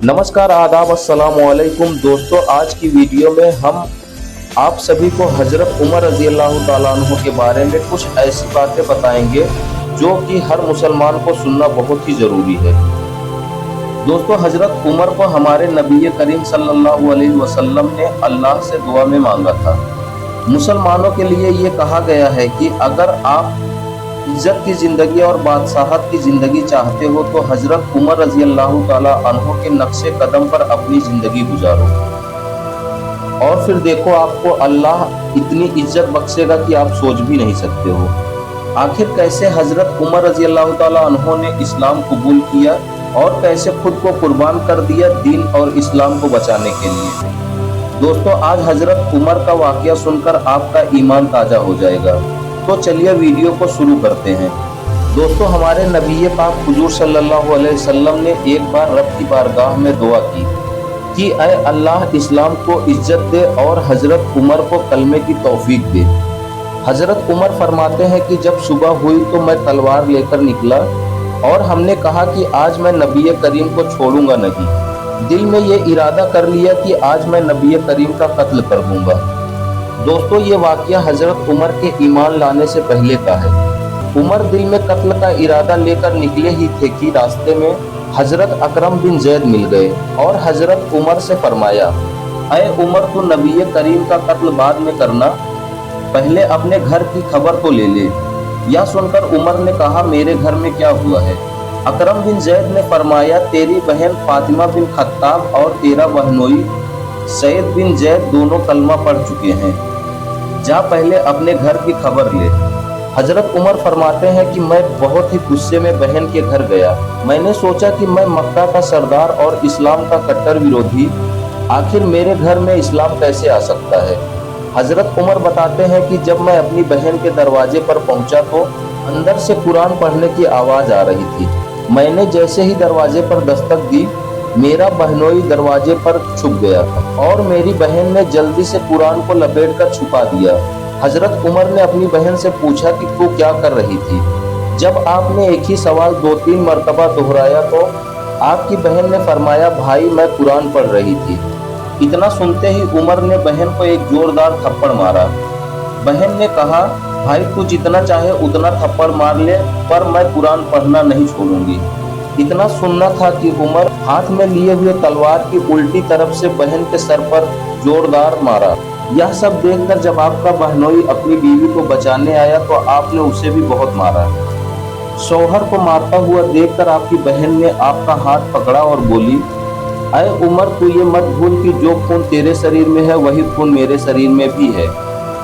नमस्कार, आदाब, अस्सलाम वालेकुम दोस्तों। आज की वीडियो में हम आप सभी को हज़रत उमर रज़ी अल्लाह ताला अन्हु के बारे में कुछ ऐसी बातें बताएंगे जो कि हर मुसलमान को सुनना बहुत ही ज़रूरी है। दोस्तों, हज़रत उमर को हमारे नबी करीम सल्लल्लाहु अलैहि वसल्लम ने अल्लाह से दुआ में मांगा था। मुसलमानों के लिए ये कहा गया है कि अगर आप इज्जत की ज़िंदगी और बादशाहत की ज़िंदगी चाहते हो तो हज़रत उमर रज़ी अल्लाह ताला अन्हु के नक्शे कदम पर अपनी ज़िंदगी गुजारो और फिर देखो आपको अल्लाह इतनी इज्जत बख्शेगा कि आप सोच भी नहीं सकते हो। आखिर कैसे हज़रत उमर रज़ी अल्लाह ताला अन्हु ने इस्लाम कबूल किया और कैसे खुद को कुर्बान कर दिया दीन और इस्लाम को बचाने के लिए। दोस्तों, आज हज़रत उमर का वाक़या सुनकर आपका ईमान ताज़ा हो जाएगा। तो चलिए वीडियो को शुरू करते हैं। दोस्तों, हमारे नबी पाक हुजूर सल्लल्लाहु अलैहि वसल्लम ने एक बार रब की बारगाह में दुआ की कि ऐ अल्लाह इस्लाम को इज्जत दे और हज़रत उमर को कलमे की तौफीक दे। हज़रत उमर फरमाते हैं कि जब सुबह हुई तो मैं तलवार लेकर निकला और हमने कहा कि आज मैं नबी करीम को छोड़ूंगा नहीं। दिल में ये इरादा कर लिया कि आज मैं नबी करीम का कत्ल कर दूंगा। दोस्तों, ये वाक़या हज़रत उमर के ईमान लाने से पहले का है। उमर दिल में कत्ल का इरादा लेकर निकले ही थे कि रास्ते में हज़रत अकरम बिन जैद मिल गए और हज़रत उमर से फरमाया, ऐ उमर, तू नबी करीम का कत्ल बाद में करना, पहले अपने घर की खबर तो ले ले। यह सुनकर उमर ने कहा, मेरे घर में क्या हुआ है? अकरम बिन जैद ने फरमाया, तेरी बहन फातिमा बिन खत्ताब और तेरा बहनोई सैयद बिन जैद दोनों कलमा पढ़ चुके हैं। जा पहले अपने घर की खबर ले। हज़रत उमर फरमाते हैं कि मैं बहुत ही गुस्से में बहन के घर गया। मैंने सोचा कि मैं मक्का का सरदार और इस्लाम का कट्टर विरोधी, आखिर मेरे घर में इस्लाम कैसे आ सकता है। हज़रत उमर बताते हैं कि जब मैं अपनी बहन के दरवाजे पर पहुंचा तो अंदर से कुरान पढ़ने की आवाज़ आ रही थी। मैंने जैसे ही दरवाजे पर दस्तक दी, मेरा बहनोई दरवाजे पर छुप गया और मेरी बहन ने जल्दी से कुरान को लपेटकर छुपा दिया। हज़रत उमर ने अपनी बहन से पूछा कि तू क्या कर रही थी? जब आपने एक ही सवाल 2-3 मरतबा दोहराया तो आपकी बहन ने फरमाया, भाई मैं कुरान पढ़ रही थी। इतना सुनते ही उमर ने बहन को एक जोरदार थप्पड़ मारा। बहन ने कहा, भाई तू जितना चाहे उतना थप्पड़ मार ले, पर मैं कुरान पढ़ना नहीं छोड़ूंगी। इतना सुनना था कि उमर हाथ में लिए हुए तलवार की उल्टी तरफ से बहन के सर पर जोरदार मारा। यह सब देखकर जब आपका बहनोई अपनी बीवी को बचाने आया तो आपने उसे भी बहुत मारा। शौहर को मारता हुआ देखकर आपकी बहन ने आपका हाथ पकड़ा और बोली, ऐ उमर, तू ये मत भूल कि जो खून तेरे शरीर में है वही खून मेरे शरीर में भी है।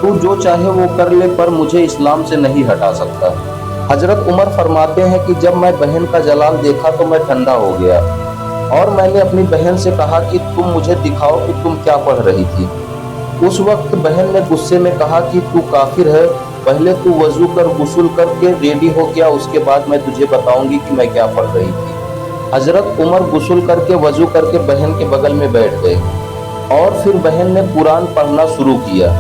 तू जो चाहे वो कर ले, पर मुझे इस्लाम से नहीं हटा सकता। हज़रत उमर फरमाते हैं कि जब मैं बहन का जलाल देखा तो मैं ठंडा हो गया और मैंने अपनी बहन से कहा कि तुम मुझे दिखाओ कि तुम क्या पढ़ रही थी। उस वक्त बहन ने गुस्से में कहा कि तू काफिर है, पहले तू वजू कर गुस्ल करके रेडी हो गया, उसके बाद मैं तुझे बताऊंगी कि मैं क्या पढ़ रही थी। हज़रत उमर गुस्ल करके वजू करके बहन के बगल में बैठ गए और फिर बहन ने कुरान पढ़ना शुरू किया।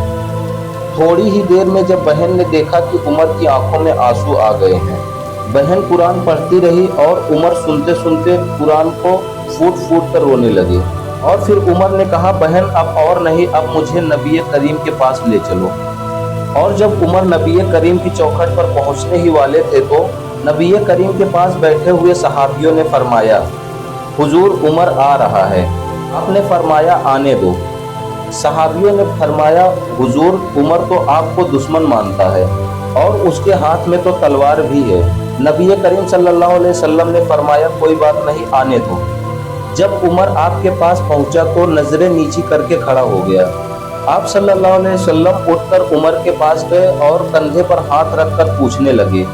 थोड़ी ही देर में जब बहन ने देखा कि उमर की आंखों में आंसू आ गए हैं, बहन कुरान पढ़ती रही और उमर सुनते सुनते कुरान को फूट फूट कर रोने लगे। और फिर उमर ने कहा, बहन अब और नहीं, अब मुझे नबी करीम के पास ले चलो। और जब उमर नबी करीम की चौखट पर पहुंचने ही वाले थे तो नबी करीम के पास बैठे हुए सहाबियों ने फरमाया, हुजूर उमर आ रहा है। आपने फरमाया, आने दो। सहाबियों ने फरमाया, हुजूर उमर तो आपको दुश्मन मानता है और उसके हाथ में तो तलवार भी है। नबी करीम सल्लल्लाहु अलैहि वसल्लम ने फरमाया, कोई बात नहीं, आने दो। जब उमर आपके पास पहुंचा तो नजरें नीची करके खड़ा हो गया। आप सल्लल्लाहु अलैहि वसल्लम उठकर उमर के पास गए और कंधे पर हाथ रखकर पूछने लगे,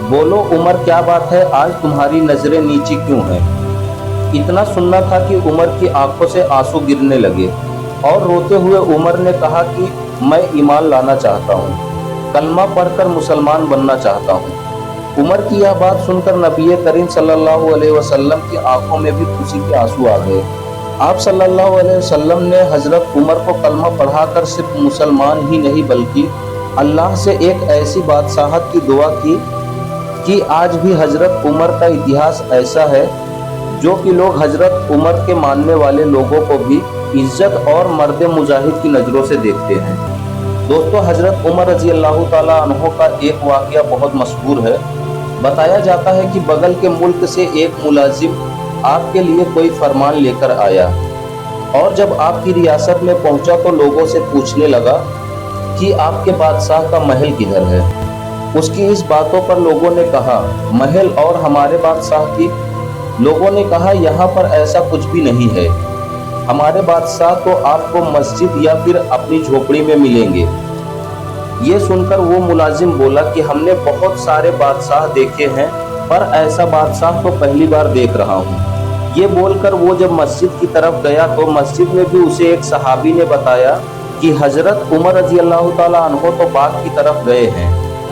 बोलो उमर, क्या बात है, आज तुम्हारी नजरें नीची क्यों हैं? इतना सुनना था कि उमर की आंखों से आंसू गिरने लगे और रोते हुए उमर ने कहा कि मैं ईमान लाना चाहता हूँ, कलमा पढ़कर मुसलमान बनना चाहता हूँ। उमर की यह बात सुनकर नबी करीम सल्लल्लाहु अलैहि वसल्लम की आंखों में भी खुशी के आंसू आ गए। आप सल्लल्लाहु अलैहि वसल्लम ने हज़रत उमर को कलमा पढ़ाकर सिर्फ मुसलमान ही नहीं बल्कि अल्लाह से एक ऐसी बादशाहत की दुआ की कि आज भी हज़रत उमर का इतिहास ऐसा है जो कि लोग हजरत उमर के मानने वाले लोगों को भी इज्जत और मर्द मुजाहिद की नज़रों से देखते हैं। दोस्तों, हजरत उमर रजी अल्लाह ताला अन्हो का एक वाक़या बहुत मशहूर है। बताया जाता है कि बगल के मुल्क से एक मुलाजिम आपके लिए कोई फरमान लेकर आया और जब आपकी रियासत में पहुंचा तो लोगों से पूछने लगा कि आपके बादशाह का महल किधर है। उसकी इस बातों पर लोगों ने कहा, महल और हमारे बादशाह की? लोगों ने कहा, यहाँ पर ऐसा कुछ भी नहीं है, हमारे बादशाह तो आपको मस्जिद या फिर अपनी झोपड़ी में मिलेंगे। ये सुनकर वो मुलाजिम बोला कि हमने बहुत सारे बादशाह देखे हैं, पर ऐसा बादशाह तो पहली बार देख रहा हूँ। ये बोलकर वो जब मस्जिद की तरफ गया तो मस्जिद में भी उसे एक सहाबी ने बताया कि हजरत उमर रजी अल्लाह ताला अन्हो तो बाग की तरफ गए हैं।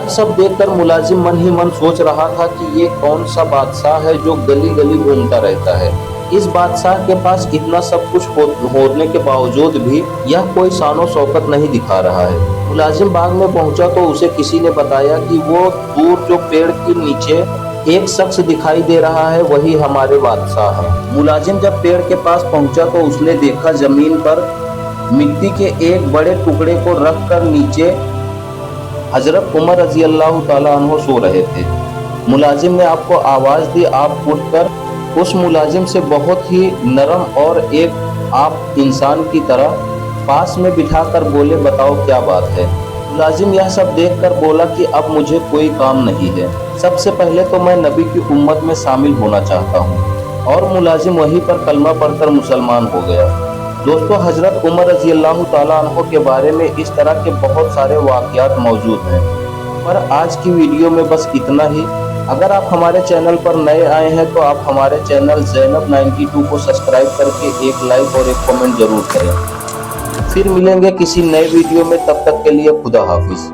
सब देखकर मुलाजिम मन ही मन सोच रहा था कि ये कौन सा बादशाह है जो गली गली घूमता रहता है। इस बादशाह के पास इतना सब कुछ होने के बावजूद भी यह कोई शानो शौकत नहीं दिखा रहा है। मुलाजिम बाग में पहुंचा तो उसे किसी ने बताया कि वो दूर जो पेड़ के नीचे एक शख्स दिखाई दे रहा है वही हमारे बादशाह है। मुलाजिम जब पेड़ के पास पहुंचा तो उसने देखा जमीन पर मिट्टी के एक बड़े टुकड़े को रखकर नीचे हजरत उमर रजी अल्लाह ताला अन्हो सो रहे थे। मुलाजिम ने आपको आवाज़ दी। आप उठकर उस मुलाजिम से बहुत ही नरम और एक आप इंसान की तरह पास में बिठाकर बोले, बताओ क्या बात है। मुलाजिम यह सब देखकर बोला कि अब मुझे कोई काम नहीं है, सबसे पहले तो मैं नबी की उम्मत में शामिल होना चाहता हूँ। और मुलाजिम वहीं पर कलमा पढ़कर मुसलमान हो गया। दोस्तों, हजरत उमर रजी अल्लाह ताला अन्हो के बारे में इस तरह के बहुत सारे वाक़यात मौजूद हैं, पर आज की वीडियो में बस इतना ही। अगर आप हमारे चैनल पर नए आए हैं तो आप हमारे चैनल ज़ैनब 92 को सब्सक्राइब करके एक लाइक और एक कमेंट जरूर करें। फिर मिलेंगे किसी नए वीडियो में, तब तक के लिए खुदा हाफिज।